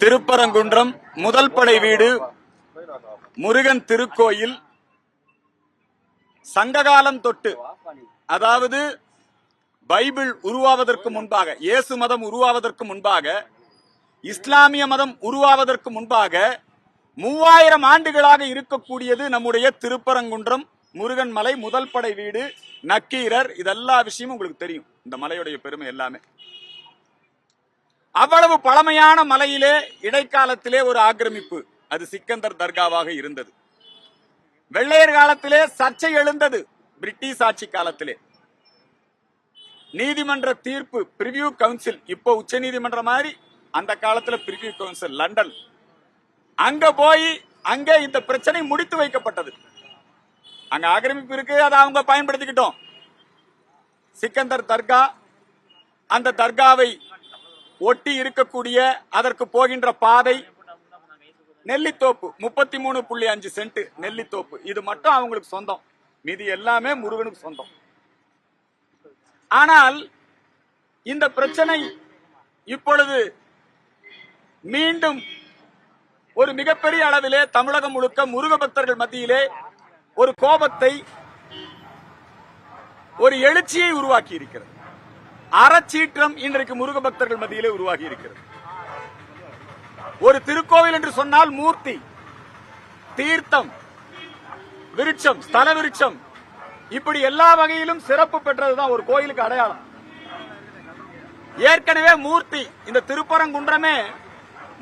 திருப்பரங்குன்றம் முதல் படை வீடு முருகன் திருக்கோயில் சங்ககாலம் தொட்டு, அதாவது பைபிள் உருவாவதற்கு முன்பாக, இயேசு மதம் உருவாவதற்கு முன்பாக, இஸ்லாமிய மதம் உருவாவதற்கு முன்பாக 3000 ஆண்டுகளாக இருக்கக்கூடியது நம்முடைய திருப்பரங்குன்றம் முருகன் மலை முதல் படை வீடு. நக்கீரர், இதெல்லா விஷயமும் உங்களுக்கு தெரியும். இந்த மலையுடைய பெருமை எல்லாமே. அவ்வளவு பழமையான மலையிலே இடைக்காலத்திலே ஒரு ஆக்கிரமிப்பு, அது சிக்கந்தர் தர்காவாக இருந்தது. வெள்ளையர் காலத்திலே சர்ச்சை எழுந்தது. பிரிட்டிஷ் ஆட்சி காலத்திலே நீதிமன்ற தீர்ப்பு, பிரிவியூ கவுன்சில், இப்போ உச்ச நீதிமன்றம் மாதிரி அந்த காலத்துல பிரிவியூ கவுன்சில் லண்டன், அங்க போய் அங்கே இந்த பிரச்சனை முடித்து வைக்கப்பட்டது. அங்க ஆக்கிரமிப்பு இருக்கு, அதை அவங்க பயன்படுத்திக்கிட்டோம். சிக்கந்தர் தர்கா, அந்த தர்காவை ஒட்டி இருக்கக்கூடிய அதற்கு போகின்ற பாதை நெல்லித்தோப்பு, 33.5 சென்ட் நெல்லித்தோப்பு, இது மட்டும் அவங்களுக்கு சொந்தம். மீதி எல்லாமே முருகனுக்கு சொந்தம். ஆனால் இந்த பிரச்சனை இப்பொழுது மீண்டும் ஒரு மிகப்பெரிய அளவிலே தமிழகம் முழுக்க முருக பக்தர்கள் மத்தியிலே ஒரு கோபத்தை, ஒரு எழுச்சியை உருவாக்கி இருக்கிறது. அறச்சீற்றம் இன்றைக்கு முருக பக்தர்கள் மத்தியிலே உருவாகி இருக்கிறது. ஒரு திருக்கோவில் என்று சொன்னால் மூர்த்தி, தீர்த்தம், விருட்சம், ஸ்தல விருட்சம், இப்படி எல்லா வகையிலும் சிறப்பு பெற்றதுதான் ஒரு கோயிலுக்கு அடையாளம். ஏற்கனவே மூர்த்தி, இந்த திருப்பரங்குன்றமே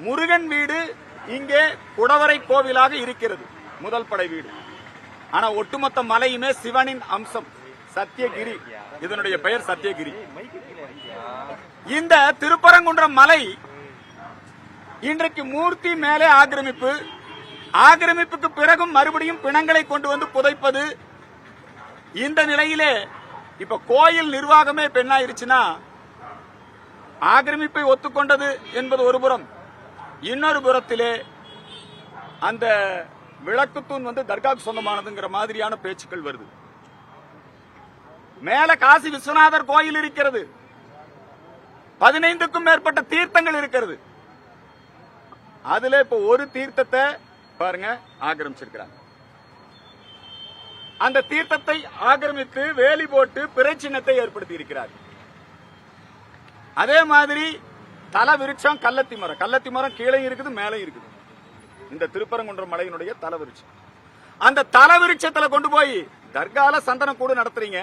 முருகன் வீடு இங்கே குடவரை கோவிலாக இருக்கிறது, முதல் படை வீடு. ஆனா ஒட்டுமொத்த மலையுமே சிவனின் அம்சம், சத்தியகிரி, இதனுடைய பெயர் சத்தியகிரி. இந்த திருப்பரங்குன்றம் மலை இன்றைக்கு மூர்த்தி மேலே ஆக்கிரமிப்பு, ஆக்கிரமிப்புக்கு பிறகும் மறுபடியும் பிணங்களை கொண்டு வந்து புதைப்பது. இந்த நிலையிலே இப்ப கோயில் நிர்வாகமே பெண்ணாயிருச்சுன்னா, ஆக்கிரமிப்பை ஒத்துக்கொண்டது என்பது ஒரு புறம், இன்னொரு புறத்திலே அந்த விளக்குத்தூண் வந்து தர்காவுக்கு சொந்தமானதுங்கிற மாதிரியான பேச்சுக்கள் வருது. மேல காசி விஸ்வநாதர் கோயில் இருக்கிறது, 15க்கும் மேற்பட்ட தீர்த்தங்கள் இருக்கிறது. அதுல இப்ப ஒரு தீர்த்தத்தை பாருங்க ஆக்கிரமிச்சிருக்கிறாங்க. அந்த தீர்த்தத்தை ஆக்கிரமித்து வேலி போட்டு பிறை சின்னத்தை ஏற்படுத்தி இருக்கிறார். அதே மாதிரி தல விருட்சம் கள்ளத்தி மரம், கள்ளத்தி மரம் கீழே இருக்குது மேலே இருக்குது. இந்த திருப்பரங்குன்றம் மலையினுடைய தல விருட்சம், அந்த தல விருட்சத்துல கொண்டு போய் தர்கால சந்தன கூடு நடத்துறீங்க.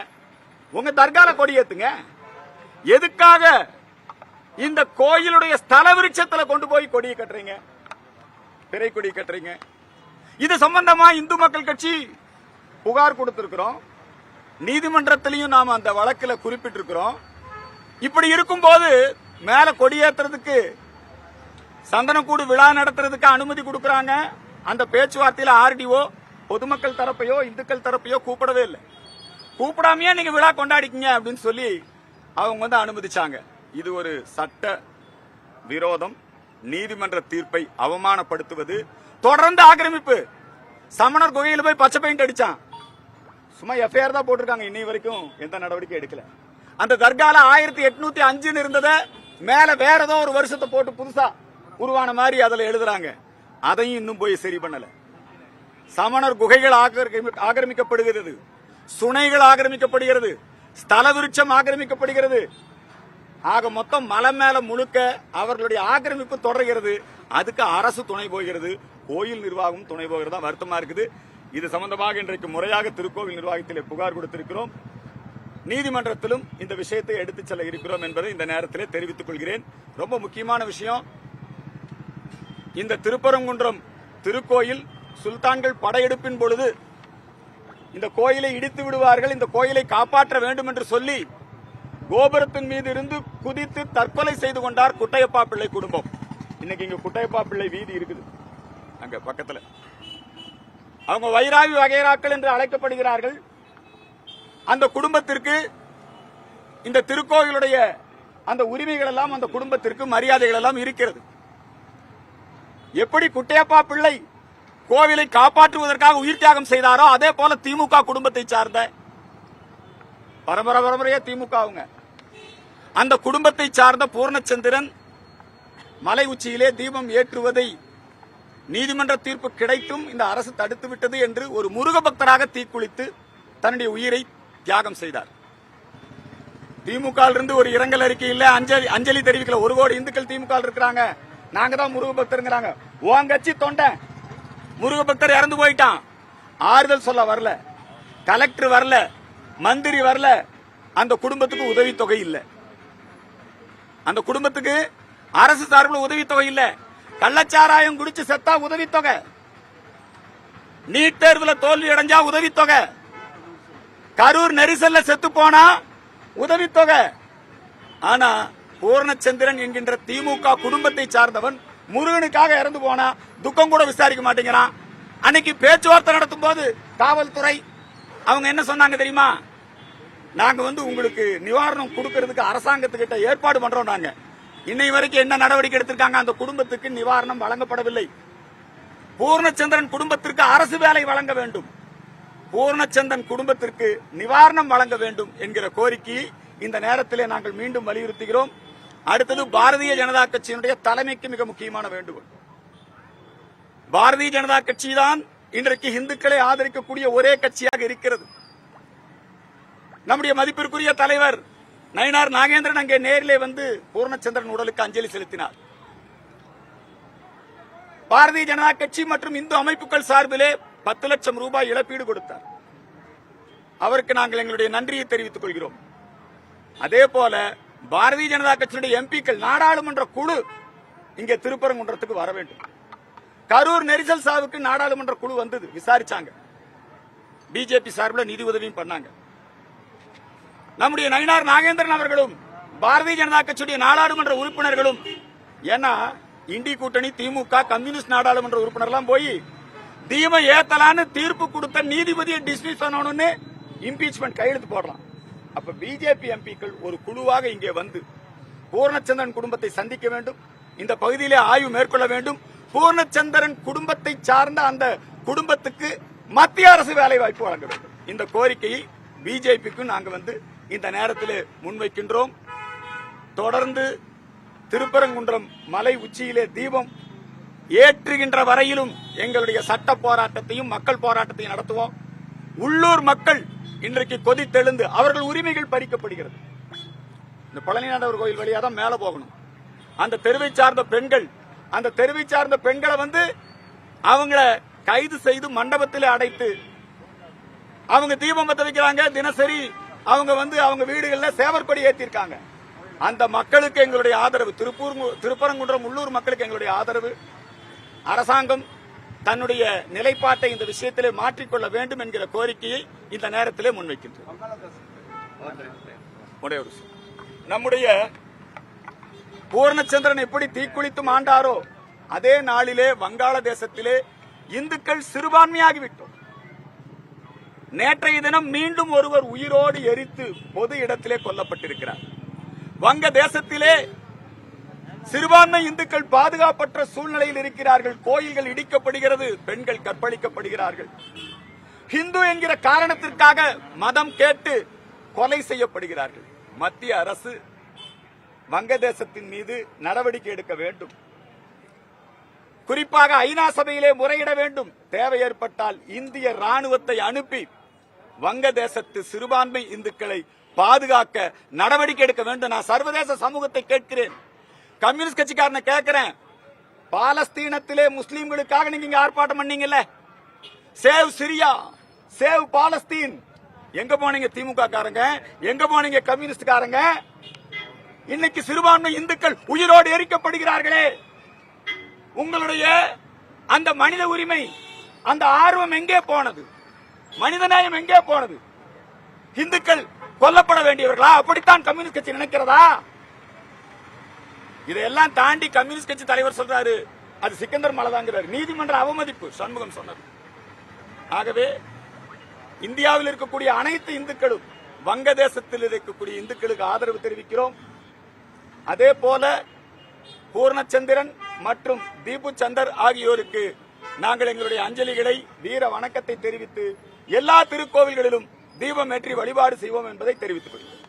உங்க தர்கால கொடி ஏத்துங்க. எதுக்காக இந்த கோயிலுடைய ஸ்தல விருட்சத்துல கொண்டு போய் கொடியை கட்டுறீங்க, பிறை கொடி கட்டுறீங்க? இது சம்பந்தமா இந்து மக்கள் கட்சி புகார் கொடுத்திருக்கிறோம், நீதிமன்றத்திலையும் நாம அந்த வழக்கில் குறிப்பிட்டிருக்கிறோம். இப்படி இருக்கும் போது மேல கொடியேற்றுறதுக்கு, சந்தனக்கூடு விழா நடத்துறதுக்கு அனுமதி கொடுக்கறாங்க. அந்த பேச்சுவார்த்தையில ஆர்டிஓ பொதுமக்கள் தரப்பையோ இந்துக்கள் தரப்பையோ கூப்பிடவே இல்லை. கூப்பிடாமையே நீங்க விழா கொண்டாடிக்கீங்க அப்படின்னு சொல்லி அவங்க வந்து அனுமதிச்சாங்க. இது ஒரு சட்ட விரோதம், நீதிமன்ற தீர்ப்பை அவமானப்படுத்துவது. தொடர்ந்து ஆக்கிரமிப்பு. சமணர் குகையில் போய் பச்சை பெயிண்ட் அடிச்சான், சும்மா எஃப்ஐஆர் தான் போட்டிருக்காங்க, இன்னை வரைக்கும் எந்த நடவடிக்கை எடுக்கல. அந்த தர்கால 1805 இருந்ததை மேல வேற ஏதோ ஒரு வருஷத்தை போட்டு புதுசா உருவான மாதிரி அதுல எழுதுறாங்க. அதையும் இன்னும் போய் சரி பண்ணல. சமணர் குகைகள் ஆக்கிரமிக்கப்படுகிறது, சுனைகள் ஆக்கிரமிக்கப்படுகிறது, ஸ்தல விருட்சம் ஆக்கிரமிக்கப்படுகிறது. ஆக மொத்தம் மலை மேல முழுக்க அவர்களுடைய ஆக்கிரமிப்பு தொடர்கிறது. அதுக்கு அரசு துணை போகிறது, கோயில் நிர்வாகம் துணை போகிறதா வருத்தமா இருக்குது. இது சம்பந்தமாக இன்றைக்கு முறையாக திருக்கோவில் நிர்வாகத்திலே புகார் கொடுத்திருக்கிறோம். நீதிமன்றத்திலும் இந்த விஷயத்தை எடுத்துச் செல்ல இருக்கிறோம் என்பதை இந்த நேரத்திலே தெரிவித்துக் கொள்கிறேன். ரொம்ப முக்கியமான விஷயம், இந்த திருப்பரங்குன்றம் திருக்கோயில் சுல்தான்கள் படையெடுப்பின் பொழுது இந்த கோயிலை இடித்து விடுவார்கள், இந்த கோயிலை காப்பாற்ற வேண்டும் என்று சொல்லி கோபுரத்தின் மீது இருந்து குதித்து தற்கொலை செய்து கொண்டார் குட்டையப்பா பிள்ளை குடும்பம். இன்னைக்கு இங்க குட்டையப்பா பிள்ளை வீதி இருக்குது அங்க பக்கத்துல. அவங்க வைராவி வகைராக்கள் என்று அழைக்கப்படுகிறார்கள். அந்த குடும்பத்திற்கு இந்த திருக்கோயிலுடைய அந்த உரிமைகள் எல்லாம், அந்த குடும்பத்திற்கு மரியாதைகள் எல்லாம் இருக்கிறது. எப்படி குட்டையப்பா பிள்ளை கோவிலை காப்பாற்றுவதற்காக உயிர் தியாகம் செய்தாரோ, அதே போல திமுக குடும்பத்தை சார்ந்த பரம்பரையா திமுக, அந்த குடும்பத்தை சார்ந்த பூர்ணச்சந்திரன் மலை உச்சியிலே தீபம் ஏற்றுவதை நீதிமன்ற தீர்ப்பு கிடைத்தும் இந்த அரசு தடுத்து விட்டது என்று ஒரு முருக பக்தராக தீக்குளித்து தன்னுடைய உயிரை தியாகம் செய்தார். திமுக இருந்து ஒரு இரங்கல் அறிக்கை இல்ல, அஞ்சலி தெரிவிக்கல. 1 கோடி இந்துக்கள் திமுக இருக்கிறாங்க, நாங்க தான் முருக பக்தருங்கிறாங்க. உன் கட்சி தொண்ட முருக பக்தர் இறந்து போயிட்டான், ஆறுதல் சொல்ல வரல, கலெக்டர் வரல, மந்திரி வரல, அந்த குடும்பத்துக்கு உதவித்தொகை இல்ல, அந்த குடும்பத்துக்கு அரசு சார்பில் உதவித்தொகை இல்ல. கள்ளச்சாராயம் குடிச்சு செத்தா உதவித்தொகை, நீட் தேர்வில் தோல்வி அடைஞ்சா உதவித்தொகை, கரூர் நெரிசல்ல செத்து போனா உதவித்தொகை. ஆனா பூர்ணச்சந்திரன் என்கின்ற திமுக குடும்பத்தை சார்ந்தவன் முருகனுக்காக இறந்து போனா துக்கம் கூட விசாரிக்க மாட்டேங்கிறான். அன்னைக்கு பேச்சுவார்த்தை நடத்தும் போது காவல்துறை அவங்க என்ன சொன்னாங்க தெரியுமா? நாங்க உங்களுக்கு நிவாரணம் கொடுக்கறதுக்கு அரசாங்கத்துக்கிட்ட ஏற்பாடு பண்றோம். நாங்க இன்னை வரைக்கும் என்ன நடவடிக்கை எடுத்திருக்காங்க? அந்த குடும்பத்துக்கு நிவாரணம் வழங்கப்படவில்லை. பூர்ணச்சந்திரன் குடும்பத்திற்கு அரசு வேலை வழங்க வேண்டும், பூர்ணச்சந்திரன் குடும்பத்திற்கு நிவாரணம் வழங்க வேண்டும் என்கிற கோரிக்கையை இந்த நேரத்திலே நாங்கள் மீண்டும் வலியுறுத்துகிறோம். அடுத்தது பாரதிய ஜனதா கட்சியினுடைய தலைமைக்கு மிக முக்கியமான வேண்டுகோள். பாரதிய ஜனதா கட்சி தான் இன்றைக்கு இந்துக்களை ஆதரிக்கக்கூடிய ஒரே கட்சியாக இருக்கிறது. நம்முடைய மதிப்பிற்குரிய தலைவர் நயினார் நாகேந்திரன் அங்கே நேரிலே வந்து பூர்ணச்சந்திரன் உடலுக்கு அஞ்சலி செலுத்தினார். பாரதிய ஜனதா கட்சி மற்றும் இந்து அமைப்புகள் சார்பிலே 10 லட்சம் ரூபாய் இழப்பீடு கொடுத்தார். அவருக்கு நாங்கள் எங்களுடைய நன்றியை தெரிவித்துக் கொள்கிறோம். அதே போல பாரதிய ஜனதா கட்சியுடைய எம்பிக்கள் நாடாளுமன்ற குழு இங்கே திருப்பரங்குன்றத்துக்கு வர வேண்டும். கரூர் நெரிசல் சாவுக்கு நாடாளுமன்ற குழு வந்தது, விசாரிச்சாங்க. பிஜேபி சார்பில் நிதி உதவியும் பண்ணாங்க. நம்முடைய நயினார் நாகேந்திரன் அவர்களும் பாரதிய ஜனதா கட்சியுடைய நாடாளுமன்ற உறுப்பினர்களும், ஏன்னா இண்டி கூட்டணி திமுக கம்யூனிஸ்ட் நாடாளுமன்ற உறுப்பினர்லாம் போய் தீபம் ஏத்தலான்னு தீர்ப்பு கொடுத்த நீதிபதியை டிஸ்மிஸ் பண்ணணும்னு இம்பீச்மெண்ட் கையெழுத்து போடலாம். அப்ப பிஜேபி எம்பிக்கள் ஒரு குழுவாக இங்கே வந்து பூர்ணச்சந்திரன் குடும்பத்தை சந்திக்க வேண்டும், இந்த பகுதியிலே ஆய்வு மேற்கொள்ள வேண்டும். பூர்ணச்சந்திரன் குடும்பத்தை சார்ந்த அந்த குடும்பத்துக்கு மத்திய அரசு வேலை வாய்ப்பு வழங்க வேண்டும். இந்த கோரிக்கையை பிஜேபிக்கு நாங்கள் இந்த நேரத்தில் முன்வைக்கின்றோம். தொடர்ந்து திருப்பரங்குன்றம் மலை உச்சியிலே தீபம் ஏற்றுகின்ற வரையிலும் எங்களுடைய சட்ட போராட்டத்தையும் மக்கள் போராட்டத்தையும் நடத்துவோம். உள்ளூர் மக்கள் இன்றைக்கு கொதித்தெழுந்து அவர்கள் உரிமைகள் பறிக்கப்படுகிறது. இந்த பழனிநாதர் கோயில் வழியா தான் மேல போகணும். அந்த தெருவை சார்ந்த பெண்கள், அந்த தெருவை சார்ந்த பெண்களை அவங்கள கைது செய்து மண்டபத்திலே அடைத்து அவங்க தீபம் பத்த வைக்கிறாங்க. தினசரி அவங்க அவங்க வீடுகளில் சேவற்கொடி ஏற்றிருக்காங்க. அந்த மக்களுக்கு எங்களுடைய ஆதரவு, திருப்பரங்குன்றம் உள்ளூர் மக்களுக்கு எங்களுடைய ஆதரவு. அரசாங்கம் தன்னுடைய நிலைப்பாட்டை இந்த விஷயத்திலே மாற்றிக்கொள்ள வேண்டும் என்கிற கோரிக்கையை இந்த நேரத்திலே முன்வைக்கின்றோம். நம்முடைய பூர்ணச்சந்திரன் எப்படி தீக்குளித்தும் ஆண்டாரோ அதே நாளிலே வங்காளதேசத்திலே இந்துக்கள் சிறுபான்மையாகிவிட்டோம். நேற்றைய தினம் மீண்டும் ஒருவர் உயிரோடு எரித்து பொது இடத்திலே கொல்லப்பட்டிருக்கிறார். வங்க தேசத்திலே சிறுபான்மை இந்துக்கள் பாதுகாப்பற்ற சூழ்நிலையில் இருக்கிறார்கள். கோயில்கள் இடிக்கப்படுகிறது, பெண்கள் கற்பழிக்கப்படுகிறார்கள். ஹிந்து என்கிற காரணத்திற்காக மதம் கேட்டு கொலை செய்யப்படுகிறார்கள். மத்திய அரசு வங்கதேசத்தின் மீது நடவடிக்கை எடுக்க வேண்டும். குறிப்பாக ஐநா சபையிலே முறையிட வேண்டும். தேவை ஏற்பட்டால் இந்திய ராணுவத்தை அனுப்பி வங்கதேசத்து சிறுபான்மை இந்துக்களை பாதுகாக்க நடவடிக்கை எடுக்க வேண்டும். நான் சர்வதேச சமூகத்தை கேட்கிறேன், கம்யூனிஸ்ட் கட்சிக்காரனை கேட்கிறேன். பாலஸ்தீனத்திலே முஸ்லீம்களுக்காக நீங்க ஆர்ப்பாட்டம் பண்ணீங்கல்ல, சேவ் சிரியா, சேவ் பாலஸ்தீன், எங்க போனீங்க திமுக காரங்க, எங்க போனீங்க கம்யூனிஸ்ட் காரங்க? இன்னைக்கு சிறுபான்மை இந்துக்கள் உயிரோடு எரிக்கப்படுகிறார்களே. உங்களுடைய அந்த மனித உரிமை, அந்த ஆர்வம் எங்கே போனது? மனிதநேயம் எங்கே போனது? இந்துக்கள் கொல்லப்பட வேண்டியவர்களா? அப்படித்தான் கம்யூனிஸ்ட் கட்சி நினைக்கிறதா? இதையெல்லாம் தாண்டி கம்யூனிஸ்ட் கட்சி தலைவர் சொல்றாரு அது சிக்கந்தர் மலைதாங்கிறாரு. நீதிமன்ற அவமதிப்பு சண்முகம் சொன்னது. ஆகவே இந்தியாவில் இருக்கக்கூடிய அனைத்து இந்துக்களும் வங்கதேசத்தில் இருக்கக்கூடிய இந்துக்களுக்கு ஆதரவு தெரிவிக்கிறோம். அதே போல பூர்ணச்சந்திரன் மற்றும் தீபு சந்தர் ஆகியோருக்கு நாங்கள் எங்களுடைய அஞ்சலிகளை, வீர வணக்கத்தை தெரிவித்து எல்லா திருக்கோவில்களிலும் தீபம் ஏற்றி வழிபாடு செய்வோம் என்பதை தெரிவித்துக் கொள்கிறோம்.